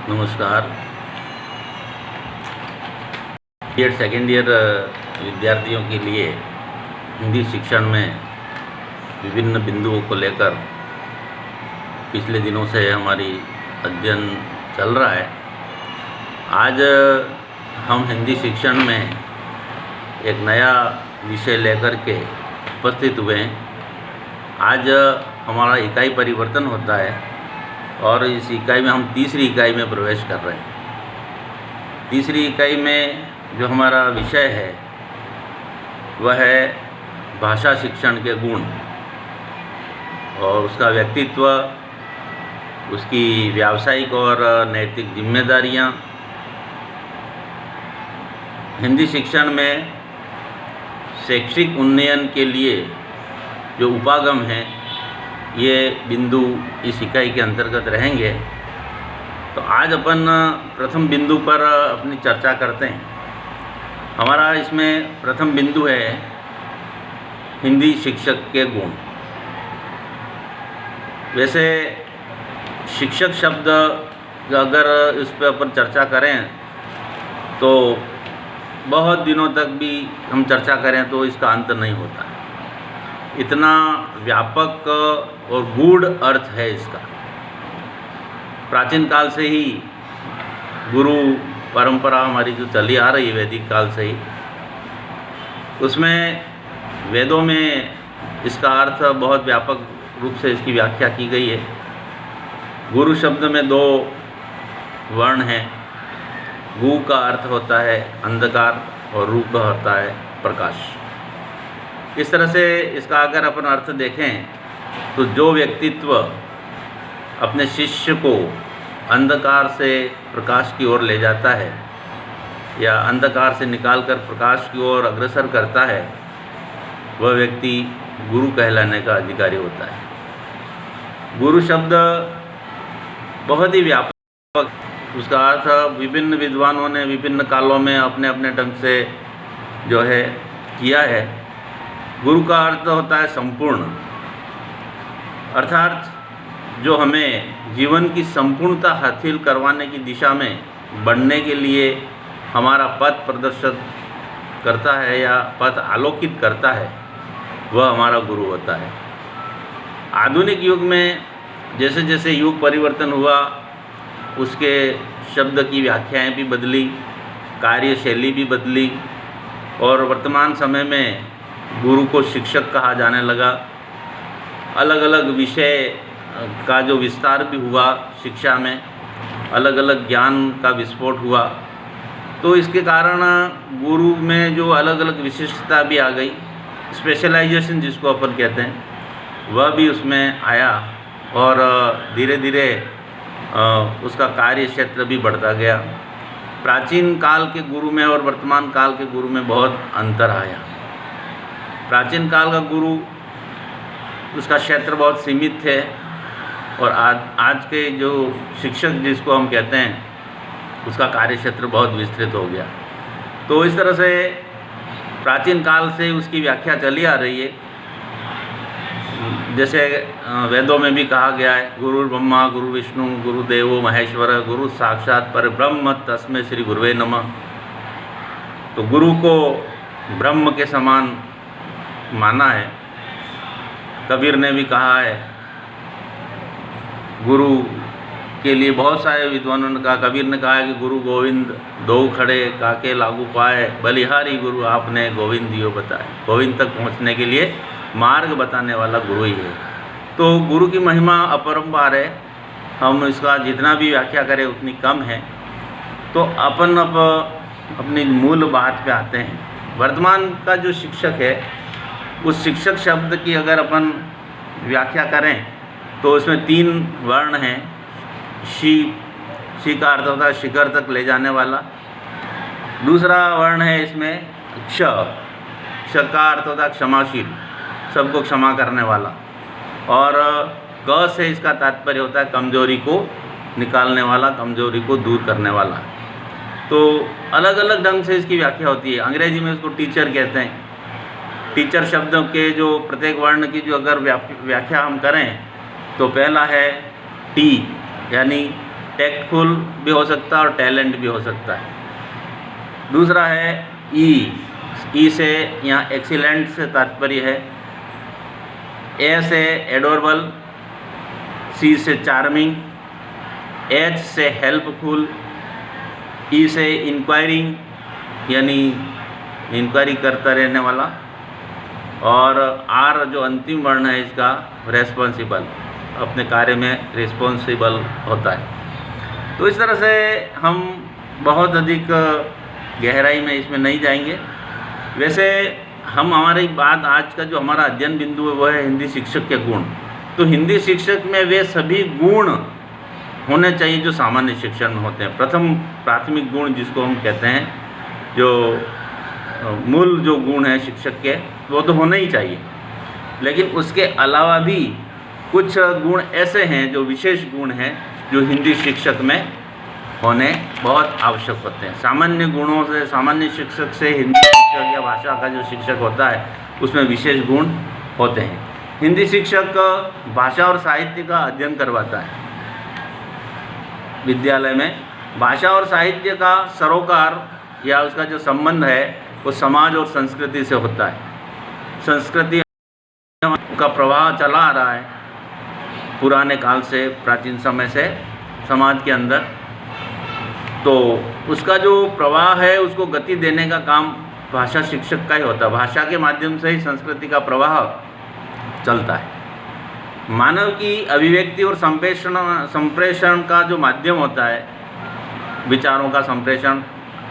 नमस्कार। BEd second year विद्यार्थियों के लिए हिंदी शिक्षण में विभिन्न बिंदुओं को लेकर पिछले दिनों से हमारी अध्ययन चल रहा है। आज हम हिंदी शिक्षण में एक नया विषय लेकर के उपस्थित हुए हैं। आज हमारा इकाई परिवर्तन होता है और इस इकाई में हम तीसरी इकाई में प्रवेश कर रहे हैं। तीसरी इकाई में जो हमारा विषय है वह है भाषा शिक्षण के गुण और उसका व्यक्तित्व, उसकी व्यावसायिक और नैतिक जिम्मेदारियां। हिंदी शिक्षण में शैक्षिक उन्नयन के लिए जो उपागम हैं ये बिंदु इस इकाई के अंतर्गत रहेंगे। तो आज अपन प्रथम बिंदु पर अपनी चर्चा करते हैं। हमारा इसमें प्रथम बिंदु है हिंदी शिक्षक के गुण। वैसे शिक्षक शब्द अगर इस पर अपन चर्चा करें तो बहुत दिनों तक भी हम चर्चा करें तो इसका अंत नहीं होता। इतना व्यापक और गूढ़ अर्थ है इसका। प्राचीन काल से ही गुरु परंपरा हमारी जो चली आ रही है वैदिक काल से ही, उसमें वेदों में इसका अर्थ बहुत व्यापक रूप से इसकी व्याख्या की गई है। गुरु शब्द में दो वर्ण हैं। गु का अर्थ होता है अंधकार और रू का होता है प्रकाश। इस तरह से इसका अगर अपन अर्थ देखें तो जो व्यक्तित्व अपने शिष्य को अंधकार से प्रकाश की ओर ले जाता है या अंधकार से निकालकर प्रकाश की ओर अग्रसर करता है, वह व्यक्ति गुरु कहलाने का अधिकारी होता है। गुरु शब्द बहुत ही व्यापक, उसका अर्थ विभिन्न विद्वानों ने विभिन्न कालों में अपने अपने ढंग से जो है किया है। गुरु का अर्थ होता है संपूर्ण, अर्थात जो हमें जीवन की संपूर्णता हासिल करवाने की दिशा में बढ़ने के लिए हमारा पथ प्रदर्शित करता है या पथ आलोकित करता है, वह हमारा गुरु होता है। आधुनिक युग में जैसे जैसे युग परिवर्तन हुआ, उसके शब्द की व्याख्याएं भी बदली, कार्यशैली भी बदली और वर्तमान समय में गुरु को शिक्षक कहा जाने लगा। अलग अलग विषय का जो विस्तार भी हुआ शिक्षा में, अलग अलग ज्ञान का विस्फोट हुआ, तो इसके कारण गुरु में जो अलग अलग विशिष्टता भी आ गई, स्पेशलाइजेशन जिसको अपन कहते हैं, वह भी उसमें आया और धीरे धीरे उसका कार्य क्षेत्र भी बढ़ता गया। प्राचीन काल के गुरु में और वर्तमान काल के गुरु में बहुत अंतर आया। प्राचीन काल का गुरु, उसका क्षेत्र बहुत सीमित थे और आज के जो शिक्षक जिसको हम कहते हैं, उसका कार्य क्षेत्र बहुत विस्तृत हो गया। तो इस तरह से प्राचीन काल से उसकी व्याख्या चली आ रही है। जैसे वेदों में भी कहा गया है, गुरु ब्रह्मा गुरु विष्णु गुरु देवो महेश्वर गुरु साक्षात परब्रह्म तस्मै श्री गुरुवे नमः। तो गुरु को ब्रह्म के समान माना है। कबीर ने भी कहा है, गुरु के लिए बहुत सारे विद्वानों ने कहा, कबीर ने कहा है कि गुरु गोविंद दो खड़े काके लागू पाए, बलिहारी गुरु आपने गोविंद दियो बताए। गोविंद तक पहुंचने के लिए मार्ग बताने वाला गुरु ही है। तो गुरु की महिमा अपरंपार है। हम इसका जितना भी व्याख्या करें उतनी कम है। तो अपन अब अपनी मूल बात पे आते हैं। वर्तमान का जो शिक्षक है, उस शिक्षक शब्द की अगर अपन व्याख्या करें तो उसमें तीन वर्ण हैं। शी का अर्थ होता है शिखर तक ले जाने वाला। दूसरा वर्ण है इसमें क्ष का अर्थ होता है क्षमाशील, सबको क्षमा करने वाला। और क से इसका तात्पर्य होता है कमजोरी को निकालने वाला, कमजोरी को दूर करने वाला। तो अलग अलग ढंग से इसकी व्याख्या होती है। अंग्रेजी में इसको टीचर कहते हैं। टीचर शब्दों के जो प्रत्येक वर्ण की जो अगर व्याख्या हम करें तो पहला है टी यानी टेक्टफुल भी हो सकता है और टैलेंट भी हो सकता है। दूसरा है ई से यहाँ एक्सीलेंट से तात्पर्य है, ए से एडोरेबल, सी से चार्मिंग, एच से हेल्पफुल, ई से इंक्वायरिंग यानी इंक्वायरी करता रहने वाला, और आर जो अंतिम वर्ण है इसका रेस्पॉन्सिबल, अपने कार्य में रिस्पॉन्सिबल होता है। तो इस तरह से हम बहुत अधिक गहराई में इसमें नहीं जाएंगे। वैसे हमारी बात आज का जो हमारा अध्ययन बिंदु है वह है हिंदी शिक्षक के गुण। तो हिंदी शिक्षक में वे सभी गुण होने चाहिए जो सामान्य शिक्षण में होते हैं। प्रथम प्राथमिक गुण जिसको हम कहते हैं, जो मूल जो गुण है शिक्षक के, वो तो होने ही चाहिए, लेकिन उसके अलावा भी कुछ गुण ऐसे हैं जो विशेष गुण हैं जो हिंदी शिक्षक में होने बहुत आवश्यक होते हैं। सामान्य गुणों से, सामान्य शिक्षक से हिंदी शिक्षक या भाषा का जो शिक्षक होता है उसमें विशेष गुण होते हैं। हिंदी शिक्षक भाषा और साहित्य का अध्ययन करवाता है। विद्यालय में भाषा और साहित्य का सरोकार या उसका जो संबंध है वो समाज और संस्कृति से होता है। संस्कृति का प्रवाह चला आ रहा है पुराने काल से, प्राचीन समय से समाज के अंदर, तो उसका जो प्रवाह है उसको गति देने का काम भाषा शिक्षक का ही होता है। भाषा के माध्यम से ही संस्कृति का प्रवाह चलता है। मानव की अभिव्यक्ति और संप्रेषण का जो माध्यम होता है, विचारों का संप्रेषण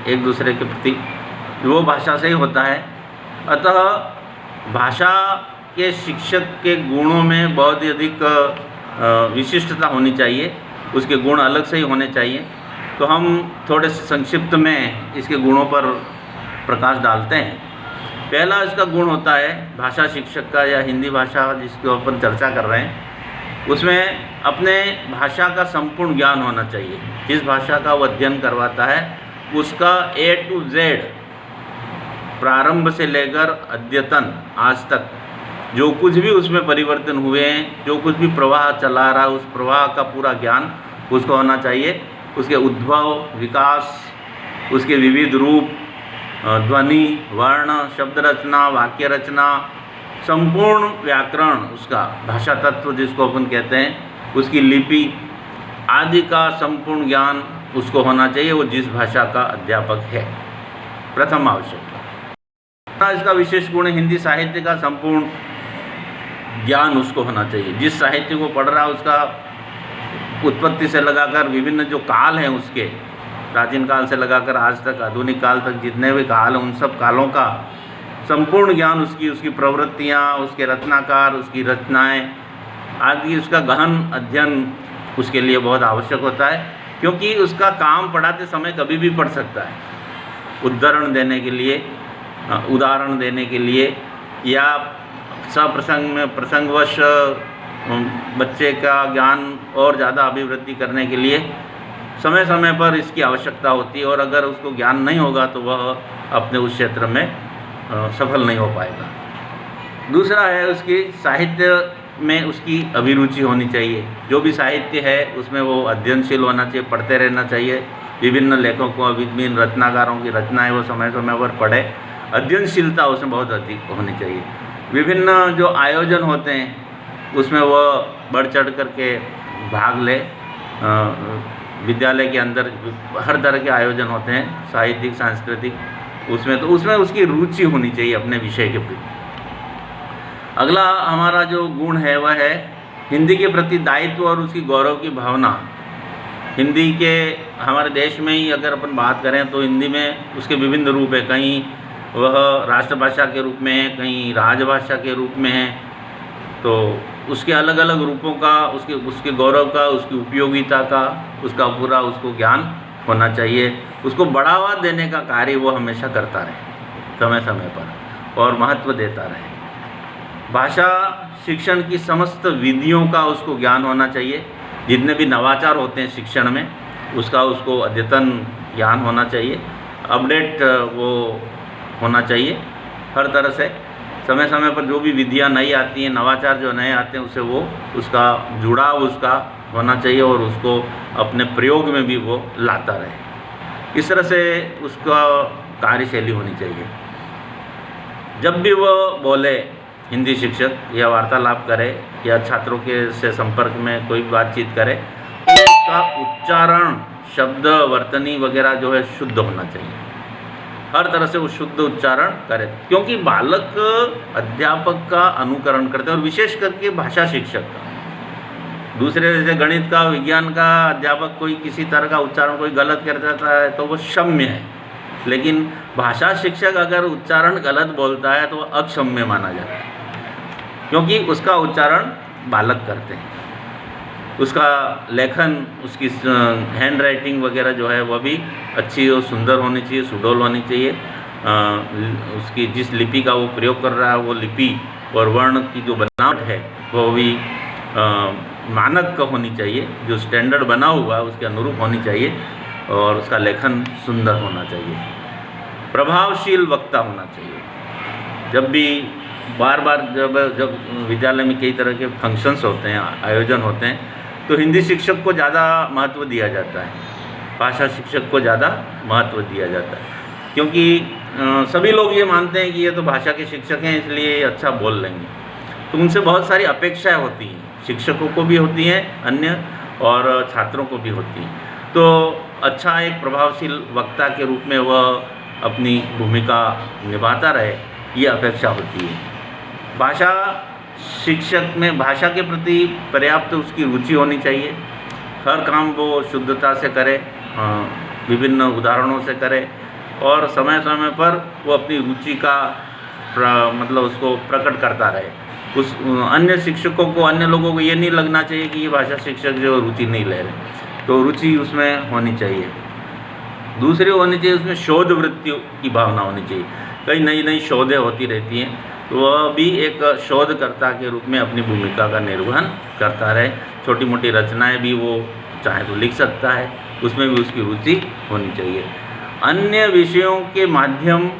एक दूसरे के प्रति, वो भाषा से ही होता है। अतः भाषा के शिक्षक के गुणों में बहुत ही अधिक विशिष्टता होनी चाहिए, उसके गुण अलग से ही होने चाहिए। तो हम थोड़े संक्षिप्त में इसके गुणों पर प्रकाश डालते हैं। पहला इसका गुण होता है भाषा शिक्षक का, या हिंदी भाषा जिसके ऊपर चर्चा कर रहे हैं, उसमें अपने भाषा का संपूर्ण ज्ञान होना चाहिए। जिस भाषा का वो अध्ययन करवाता है उसका A to Z, प्रारंभ से लेकर अद्यतन आज तक जो कुछ भी उसमें परिवर्तन हुए हैं, जो कुछ भी प्रवाह चला रहा है, उस प्रवाह का पूरा ज्ञान उसको होना चाहिए। उसके उद्भव, विकास, उसके विविध रूप, ध्वनि, वर्ण, शब्द रचना, वाक्य रचना, संपूर्ण व्याकरण, उसका भाषा तत्व जिसको अपन कहते हैं, उसकी लिपि आदि का संपूर्ण ज्ञान उसको होना चाहिए, वो जिस भाषा का अध्यापक है। प्रथम आवश्यकता। इसका विशेष गुण है हिंदी साहित्य का संपूर्ण ज्ञान उसको होना चाहिए। जिस साहित्य को पढ़ रहा है उसका उत्पत्ति से लगाकर विभिन्न जो काल हैं उसके, प्राचीन काल से लगाकर आज तक आधुनिक काल तक जितने भी काल हैं उन सब कालों का संपूर्ण ज्ञान, उसकी प्रवृत्तियाँ, उसके रचनाकार, उसकी रचनाएं आदि, उसका गहन अध्ययन उसके लिए बहुत आवश्यक होता है। क्योंकि उसका काम पढ़ाते समय कभी भी पढ़ सकता है। उदाहरण देने के लिए, उदाहरण देने के लिए, या सप्रसंग में प्रसंगवश बच्चे का ज्ञान और ज़्यादा अभिवृद्धि करने के लिए समय समय पर इसकी आवश्यकता होती है। और अगर उसको ज्ञान नहीं होगा तो वह अपने उस क्षेत्र में सफल नहीं हो पाएगा। दूसरा है उसकी साहित्य में उसकी अभिरुचि होनी चाहिए। जो भी साहित्य है उसमें वो अध्ययनशील होना चाहिए, पढ़ते रहना चाहिए। विभिन्न लेखकों, विभिन्न रचनाकारों की रचनाएं वो समय समय पर पढ़े। अध्ययनशीलता उसमें बहुत अधिक होनी चाहिए। विभिन्न जो आयोजन होते हैं उसमें वो बढ़ चढ़ करके भाग ले। विद्यालय के अंदर हर तरह के आयोजन होते हैं, साहित्यिक, सांस्कृतिक, उसमें उसकी रुचि होनी चाहिए अपने विषय के प्रति। अगला हमारा जो गुण है वह है हिंदी के प्रति दायित्व और उसकी गौरव की भावना। हिंदी के हमारे देश में ही अगर अपन बात करें तो हिंदी में उसके विभिन्न रूप है। कहीं वह राष्ट्रभाषा के रूप में है, कहीं राजभाषा के रूप में है। तो उसके अलग अलग रूपों का, उसके गौरव का, उसकी उपयोगिता का, उसका पूरा उसको ज्ञान होना चाहिए। उसको बढ़ावा देने का कार्य वो हमेशा करता रहे समय समय पर और महत्व देता रहे। भाषा शिक्षण की समस्त विधियों का उसको ज्ञान होना चाहिए। जितने भी नवाचार होते हैं शिक्षण में उसका उसको अद्यतन ज्ञान होना चाहिए, अपडेट वो होना चाहिए हर तरह से। समय समय पर जो भी विधियाँ नई आती हैं, नवाचार जो नए आते हैं, उसे वो उसका जुड़ाव उसका होना चाहिए और उसको अपने प्रयोग में भी वो लाता रहे। इस तरह से उसका कार्यशैली होनी चाहिए। जब भी वो बोले, हिंदी शिक्षक या वार्तालाप करे या छात्रों के से संपर्क में कोई बातचीत करे, तो उसका उच्चारण, शब्द, वर्तनी वगैरह जो है शुद्ध होना चाहिए। हर तरह से वो शुद्ध उच्चारण करे, क्योंकि बालक अध्यापक का अनुकरण करते हैं और विशेष करके भाषा शिक्षक का। दूसरे जैसे गणित का, विज्ञान का अध्यापक कोई किसी तरह का उच्चारण कोई गलत कर देता है तो वो क्षम्य है, लेकिन भाषा शिक्षक अगर उच्चारण गलत बोलता है तो वह अक्षम्य माना जाता है, क्योंकि उसका उच्चारण बालक करते हैं। उसका लेखन, उसकी हैंड राइटिंग वगैरह जो है वह भी अच्छी और सुंदर होनी चाहिए, सुडौल होनी चाहिए। उसकी जिस लिपि का वो प्रयोग कर रहा है वो लिपि और वर्ण की जो बनावट है वो भी मानक का होनी चाहिए, जो स्टैंडर्ड बना हुआ है उसके अनुरूप होनी चाहिए और उसका लेखन सुंदर होना चाहिए। प्रभावशील वक्ता होना चाहिए। जब भी बार बार जब विद्यालय में कई तरह के फंक्शंस होते हैं, आयोजन होते हैं, तो हिंदी शिक्षक को ज़्यादा महत्व दिया जाता है, भाषा शिक्षक को ज़्यादा महत्व दिया जाता है, क्योंकि सभी लोग ये मानते हैं कि ये तो भाषा के शिक्षक हैं इसलिए अच्छा बोल लेंगे। तो उनसे बहुत सारी अपेक्षाएं होती हैं, शिक्षकों को भी होती हैं अन्य और छात्रों को भी होती हैं। तो अच्छा एक प्रभावशील वक्ता के रूप में वह अपनी भूमिका निभाता रहे, ये अपेक्षा होती है। भाषा शिक्षक में भाषा के प्रति पर्याप्त उसकी रुचि होनी चाहिए। हर काम वो शुद्धता से करे, विभिन्न उदाहरणों से करे और समय समय पर वो अपनी रुचि का मतलब उसको प्रकट करता रहे। उस अन्य शिक्षकों को, अन्य लोगों को ये नहीं लगना चाहिए कि ये भाषा शिक्षक जो रुचि नहीं ले रहे, तो रुचि उसमें होनी चाहिए। दूसरी होनी चाहिए उसमें शोध वृत्ति की भावना होनी चाहिए। कई नई नई शोधें होती रहती हैं, तो वह भी एक शोधकर्ता के रूप में अपनी भूमिका का निर्वहन करता रहे। छोटी मोटी रचनाएं भी वो चाहे तो लिख सकता है, उसमें भी उसकी रुचि होनी चाहिए। अन्य विषयों के माध्यम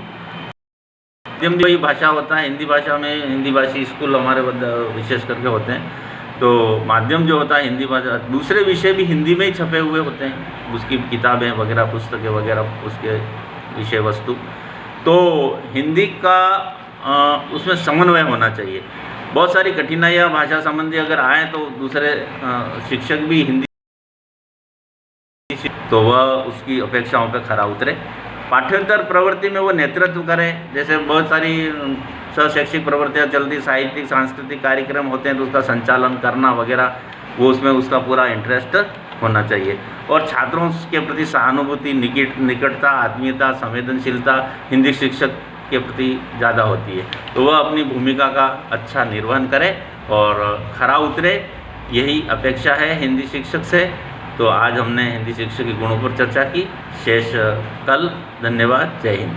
भी भाषा होता है। हिंदी भाषा में हिंदी भाषी स्कूल हमारे विशेष करके होते हैं, तो माध्यम जो होता है हिंदी भाषा, दूसरे विषय भी हिंदी में ही छपे हुए होते हैं, उसकी किताबें वगैरह, पुस्तकें वगैरह, उसके विषय वस्तु। तो हिंदी का उसमें समन्वय होना चाहिए। बहुत सारी कठिनाइयाँ भाषा संबंधी अगर आए तो दूसरे शिक्षक भी हिंदी, तो वह उसकी अपेक्षाओं पर खरा उतरे। पाठ्येतर प्रवृत्ति में वो नेतृत्व करे। जैसे बहुत सारी शैक्षिक प्रवृत्तियाँ चलती, साहित्यिक सांस्कृतिक कार्यक्रम होते हैं तो उसका संचालन करना वगैरह, वो उसमें उसका पूरा इंटरेस्ट होना चाहिए। और छात्रों के प्रति सहानुभूति, निकटता, आत्मीयता, संवेदनशीलता हिंदी शिक्षक के प्रति ज़्यादा होती है। तो वह अपनी भूमिका का अच्छा निर्वहन करे और खरा उतरे, यही अपेक्षा है हिंदी शिक्षक से। तो आज हमने हिंदी शिक्षक के गुणों पर चर्चा की। शेष कल। धन्यवाद। जय हिंद।